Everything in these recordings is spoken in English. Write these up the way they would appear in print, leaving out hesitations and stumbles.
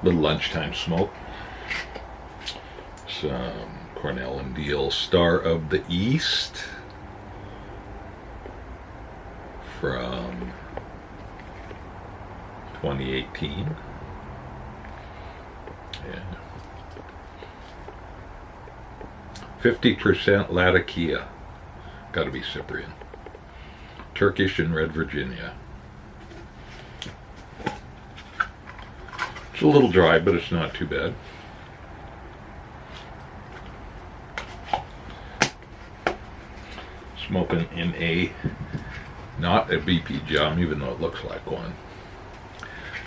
Little lunchtime smoke. Some Cornell and Deal Star of the East from 2018. Yeah. 50% Latakia. Got to be Cyprian. Turkish and Red Virginia. It's a little dry, but it's not too bad. Smoking in not a BP jam, even though it looks like one.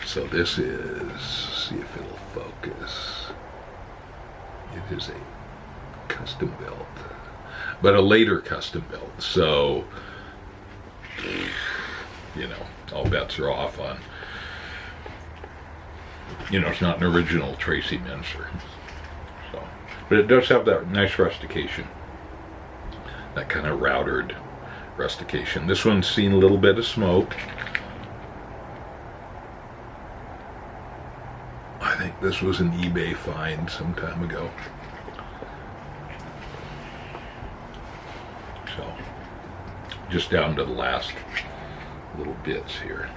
So this is, see if it'll focus. It is a custom built, but a later custom built. So, you know, all bets are off on, you know, it's not an original Tracy Mincer. So, but it does have that nice rustication, that kind of routered rustication. This one's seen a little bit of smoke. I think this was an eBay find some time ago. So, just down to the last little bits here.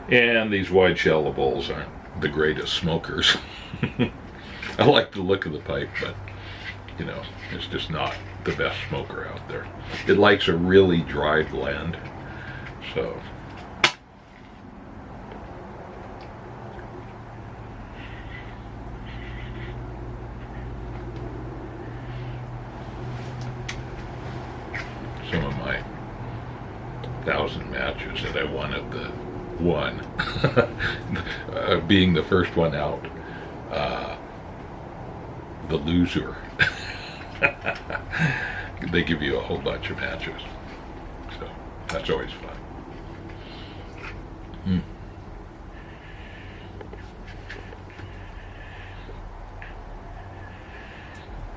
And these wide shell bowls aren't the greatest smokers. I like the look of the pipe, but you know, it's just not the best smoker out there. It likes a really dry blend. So some of my 1,000 matches that I won at the one, being the first one out, the loser. They give you a whole bunch of matches, so that's always fun.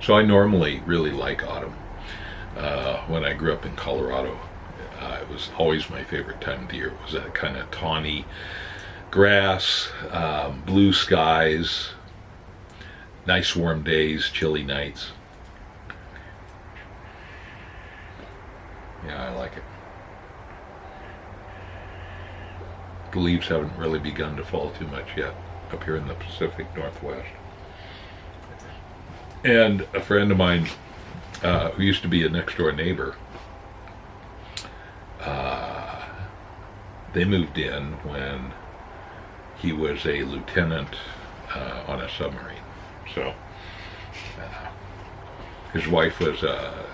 So I normally really like autumn. When I grew up in Colorado, it was always my favorite time of the year. It was that kind of tawny grass, blue skies, nice warm days, chilly nights. Yeah, I like it. The leaves haven't really begun to fall too much yet up here in the Pacific Northwest. And a friend of mine who used to be a next door neighbor, they moved in when he was a lieutenant on a submarine. So his wife was a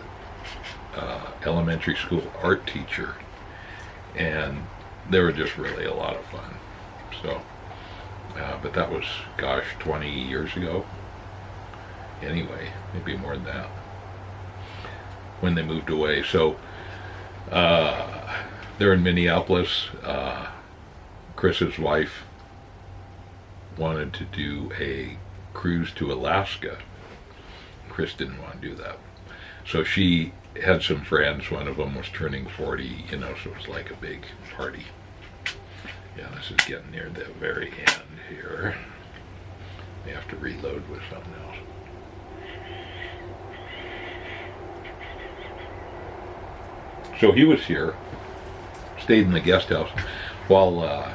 elementary school art teacher, and they were just really a lot of fun. So but that was, gosh, 20 years ago anyway, maybe more than that, when they moved away. So they're in Minneapolis. Chris's wife wanted to do a cruise to Alaska. Chris didn't want to do that. So she had some friends. One of them was turning 40, you know, so it was like a big party. Yeah, this is getting near the very end here. We have to reload with something else. So he was here, stayed in the guest house while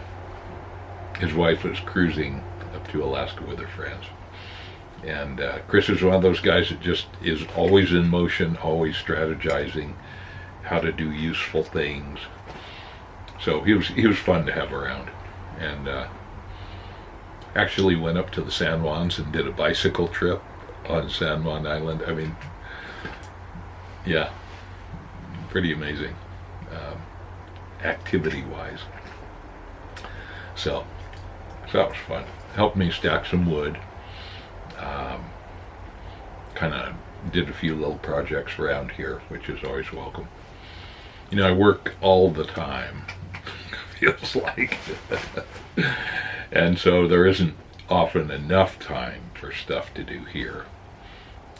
his wife was cruising up to Alaska with her friends. And Chris is one of those guys that just is always in motion, always strategizing how to do useful things. So he was fun to have around. And actually went up to the San Juans and did a bicycle trip on San Juan Island. I mean, yeah, pretty amazing, activity-wise. So that was fun. Helped me stack some wood. Kind of did a few little projects around here, which is always welcome. You know, I work all the time, feels like. And so there isn't often enough time for stuff to do here.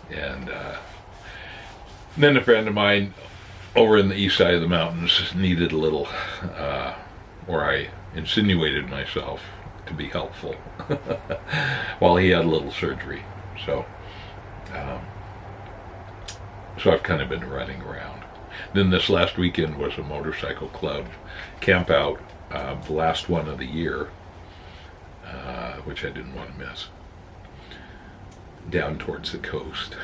And then a friend of mine over in the east side of the mountains needed a little, where I insinuated myself to be helpful while he had a little surgery. So, so I've kind of been running around. Then this last weekend was a motorcycle club camp out, the last one of the year, which I didn't want to miss, down towards the coast.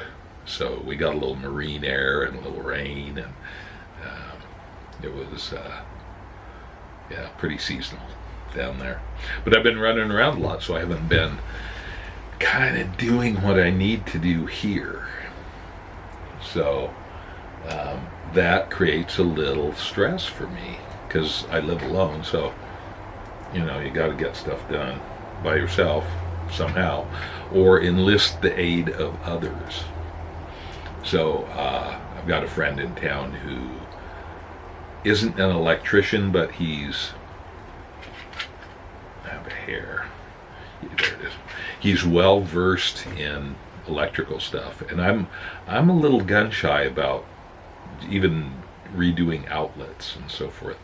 So we got a little marine air and a little rain, and it was pretty seasonal down there. But I've been running around a lot, so I haven't been kind of doing what I need to do here. So that creates a little stress for me because I live alone. So, you know, you got to get stuff done by yourself somehow, or enlist the aid of others. So I've got a friend in town who isn't an electrician, but he's, I have a hair, there it is. He's well versed in electrical stuff, and I'm a little gun shy about even redoing outlets and so forth.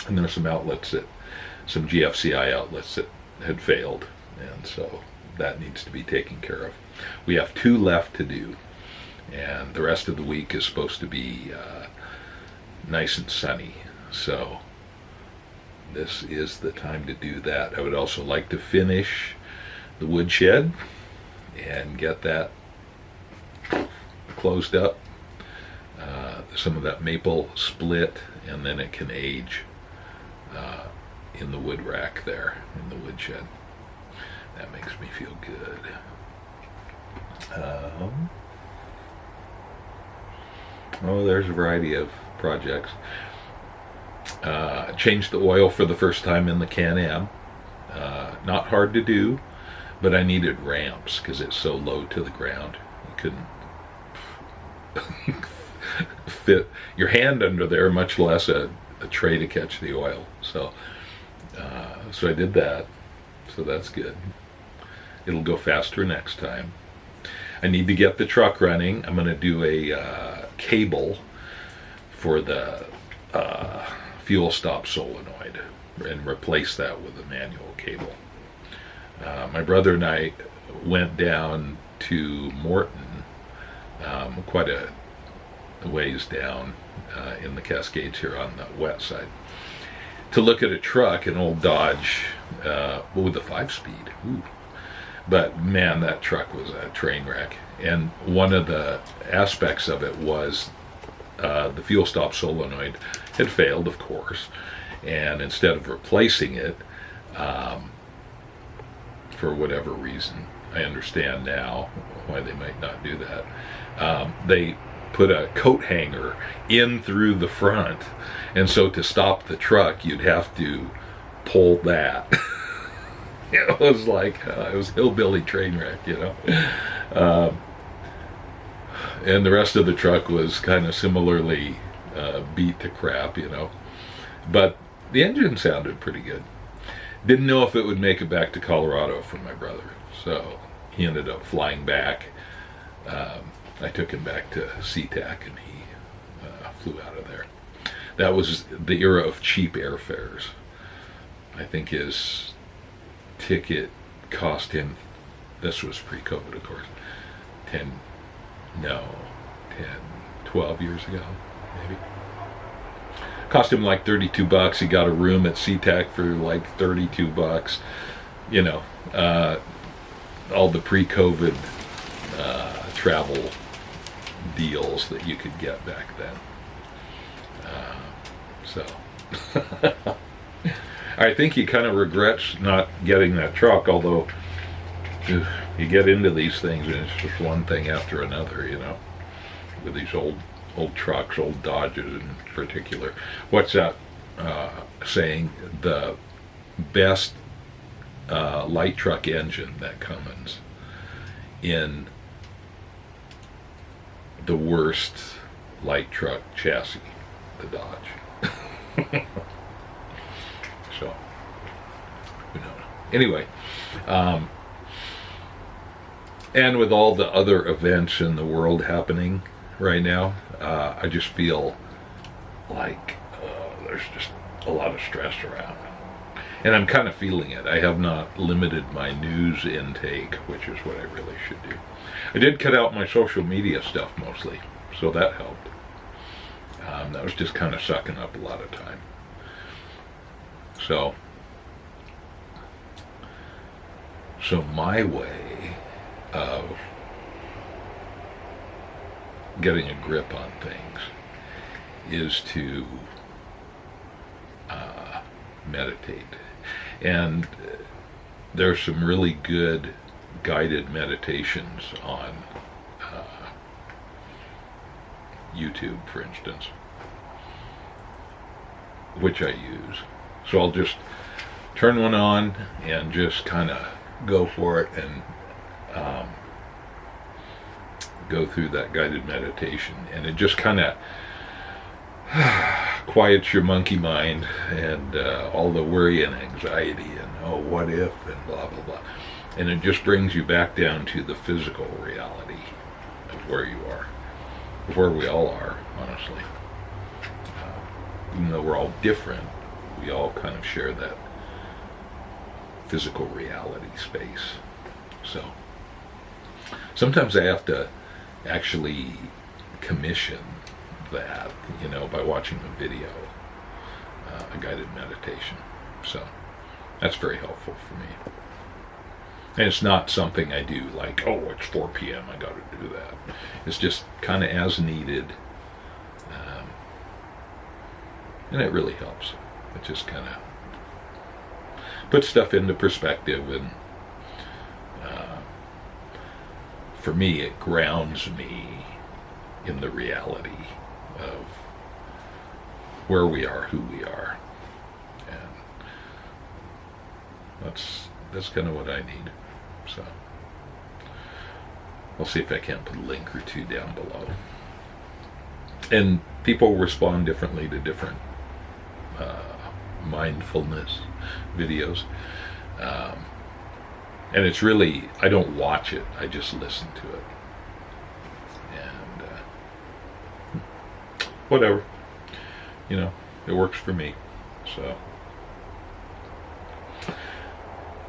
And there's some outlets that, some GFCI outlets that had failed, and so that needs to be taken care of. We have 2 left to do, and the rest of the week is supposed to be nice and sunny. So this is the time to do that. I would also like to finish the woodshed and get that closed up. Some of that maple split, and then it can age in the wood rack there in the woodshed. That makes me feel good. Oh, there's a variety of projects. Changed the oil for the first time in the Can-Am. Not hard to do, but I needed ramps because it's so low to the ground. You couldn't fit your hand under there, much less a tray to catch the oil. So I did that. So that's good. It'll go faster next time. I need to get the truck running. I'm going to do a cable for the fuel stop solenoid and replace that with a manual cable. My brother and I went down to Morton, quite a ways down in the Cascades here on the west side, to look at a truck, an old Dodge with a 5-speed. Ooh. But man, that truck was a train wreck. And one of the aspects of it was the fuel stop solenoid had failed, of course. And instead of replacing it, for whatever reason, I understand now why they might not do that, they put a coat hanger in through the front. And so to stop the truck, you'd have to pull that. It was like, it was hillbilly train wreck, you know. And the rest of the truck was kind of similarly beat to crap, you know. But the engine sounded pretty good. Didn't know if it would make it back to Colorado for my brother. So he ended up flying back. I took him back to SeaTac, and he flew out of there. That was the era of cheap airfares. I think his ticket cost him, this was pre-COVID, of course, 12 years ago, maybe. Cost him like $32. He got a room at SeaTac for like $32. You know, all the pre-COVID travel deals that you could get back then. So I think he kind of regrets not getting that truck, although you get into these things and it's just one thing after another, you know, with these old trucks, old Dodges in particular. What's that saying? The best light truck engine that Cummins in the worst light truck chassis, the Dodge. So, who knows? Anyway, and with all the other events in the world happening right now, I just feel like there's just a lot of stress around. And I'm kind of feeling it. I have not limited my news intake, which is what I really should do. I did cut out my social media stuff mostly, so that helped. That was just kind of sucking up a lot of time. So my way of getting a grip on things is to meditate. And there's some really good guided meditations on YouTube, for instance, which I use. So I'll just turn one on and just kind of go for it and go through that guided meditation, and it just kind of quiets your monkey mind and all the worry and anxiety and what if and blah blah blah, and it just brings you back down to the physical reality of where you are, of where we all are, honestly. Even though we're all different, we all kind of share that physical reality space. So sometimes I have to actually commission that, by watching a video, a guided meditation. So that's very helpful for me. And it's not something I do like, it's 4 p.m. I got to do that. It's just kind of as needed, and it really helps. It just kind of puts stuff into perspective, and for me, it grounds me in the reality of where we are, who we are, and that's kind of what I need. So I'll see if I can't put a link or two down below. And people respond differently to different mindfulness videos, and it's really, I don't watch it, I just listen to it, and whatever, it works for me. So,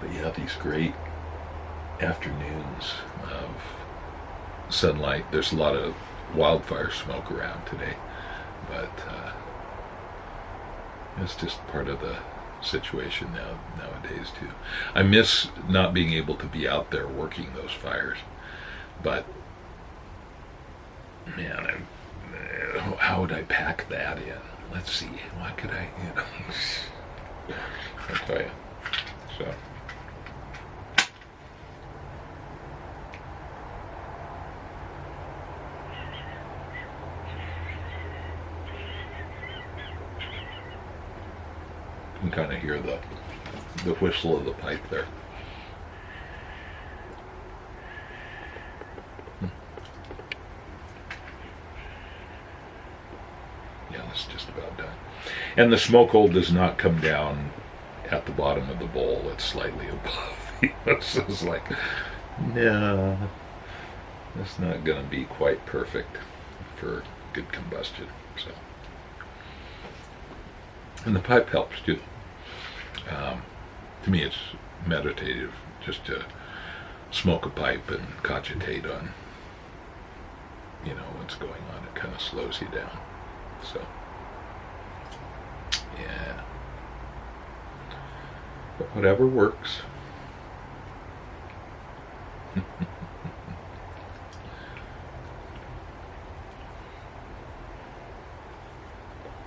but yeah, these great afternoons of sunlight. There's a lot of wildfire smoke around today, but it's just part of the situation nowadays too. I miss not being able to be out there working those fires, but man, how would I pack that in? Let's see, what could I, I'll tell you. So you can kind of hear the whistle of the pipe there. Yeah, that's just about done. And the smoke hole does not come down at the bottom of the bowl. It's slightly above. So it's like, no, that's not going to be quite perfect for good combustion. So, and the pipe helps too. To me, it's meditative just to smoke a pipe and cogitate on, what's going on. It kind of slows you down. So, yeah. But whatever works.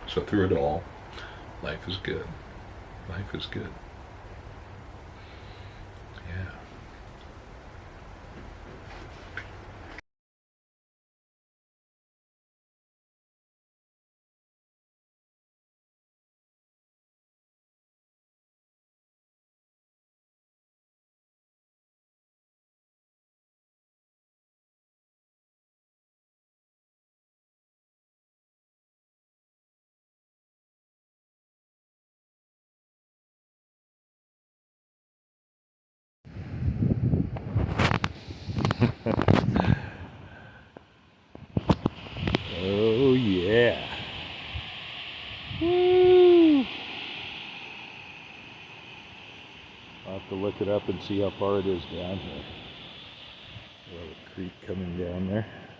So through it all, life is good. Life is good. Yeah. to look it up and see how far it is down here. We have a creek coming down there.